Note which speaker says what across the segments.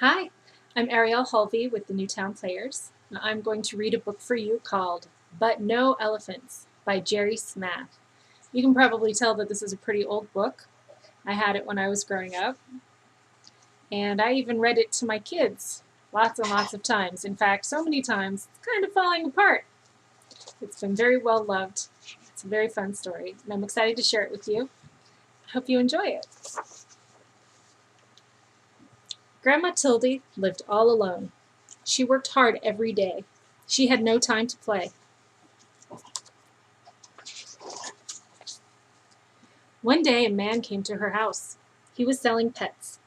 Speaker 1: Hi, I'm Ariel Hulvey with the Newtowne Players. I'm going to read a book for you called But No Elephants by Jerry Smath. You can probably tell that this is a pretty old book. I had it when I was growing up, and I even read it to my kids lots and lots of times. In fact, so many times, it's kind of falling apart. It's been very well loved. It's a very fun story, and I'm excited to share it with you. I hope you enjoy it. Grandma Tildy lived all alone. She worked hard every day. She had no time to play. One day a man came to her house. He was selling pets.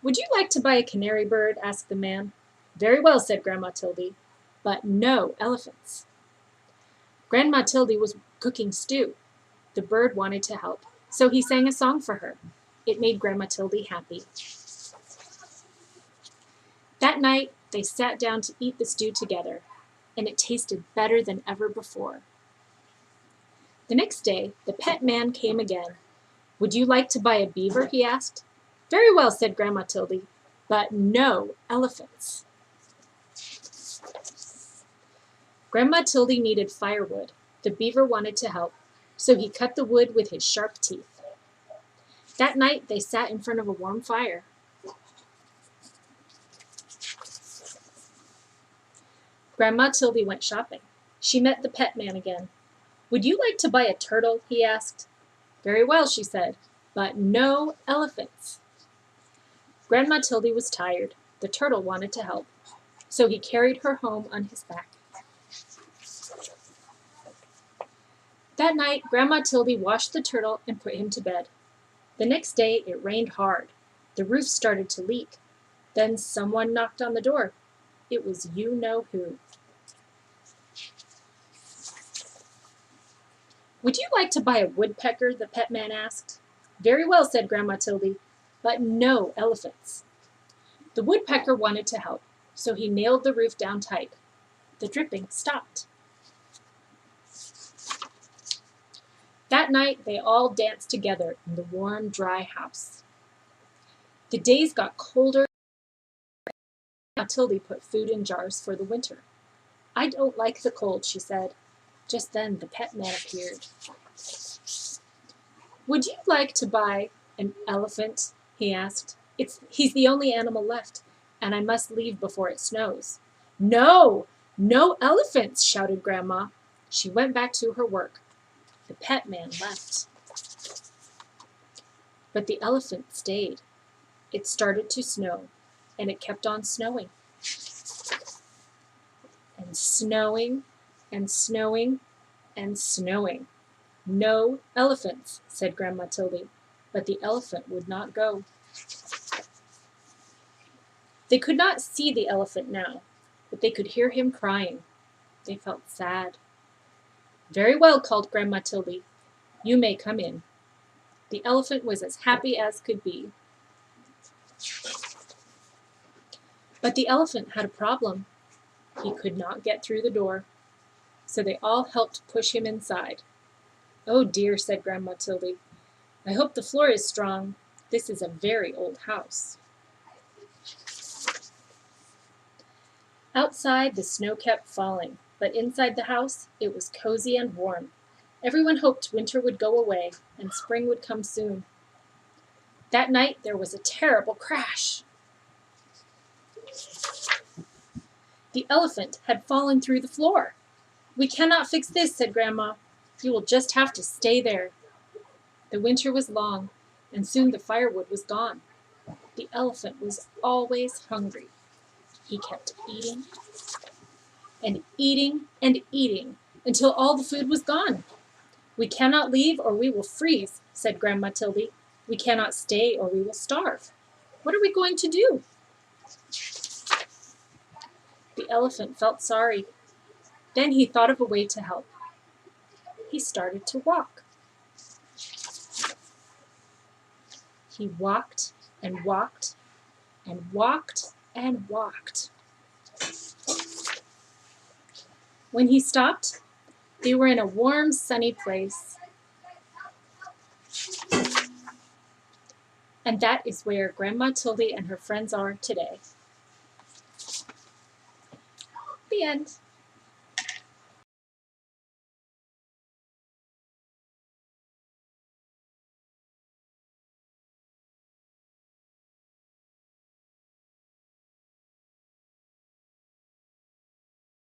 Speaker 1: "Would you like to buy a canary bird?" asked the man. "Very well," said Grandma Tildy, "but no elephants." Grandma Tildy was cooking stew. The bird wanted to help, so he sang a song for her. It made Grandma Tildy happy. That night they sat down to eat the stew together, and it tasted better than ever before. The next day the pet man came again. "Would you like to buy a beaver?" he asked. "Very well," said Grandma Tildy, "but no elephants." Grandma Tildy needed firewood. The beaver wanted to help, so he cut the wood with his sharp teeth. That night they sat in front of a warm fire. Grandma Tildy went shopping. She met the pet man again. "Would you like to buy a turtle?" he asked. "Very well," she said, "but no elephants." Grandma Tildy was tired. The turtle wanted to help, so he carried her home on his back. That night, Grandma Tildy washed the turtle and put him to bed. The next day, it rained hard. The roof started to leak. Then someone knocked on the door. It was you-know-who. "Would you like to buy a woodpecker?" the pet man asked. "Very well," said Grandma Tildy, "but no elephants." The woodpecker wanted to help, so he nailed the roof down tight. The dripping stopped. That night they all danced together in the warm, dry house. The days got colder. Tildy put food in jars for the winter. "I don't like the cold," she said. Just then the pet man appeared. "Would you like to buy an elephant?" he asked. He's the only animal left, and I must leave before it snows." "No, no elephants!" shouted Grandma. She went back to her work. The pet man left. But the elephant stayed. It started to snow, and it kept on snowing. And snowing, and snowing, and snowing. "No elephants," said Grandma Tildy, but the elephant would not go. They could not see the elephant now, but they could hear him crying. They felt sad. "Very well," called Grandma Tildy. "You may come in." The elephant was as happy as could be. But the elephant had a problem. He could not get through the door, so they all helped push him inside. "Oh dear," said Grandma Tildy. "I hope the floor is strong. This is a very old house." Outside, the snow kept falling, but inside the house, it was cozy and warm. Everyone hoped winter would go away and spring would come soon. That night, there was a terrible crash. The elephant had fallen through the floor. "We cannot fix this," said Grandma. "You will just have to stay there." The winter was long, and soon the firewood was gone. The elephant was always hungry. He kept eating and eating and eating until all the food was gone. "We cannot leave or we will freeze," said Grandma Tildy. "We cannot stay or we will starve. What are we going to do?" The elephant felt sorry. Then he thought of a way to help. He started to walk. He walked and walked and walked and walked. When he stopped, they were in a warm, sunny place. And that is where Grandma Tildy and her friends are today. The end.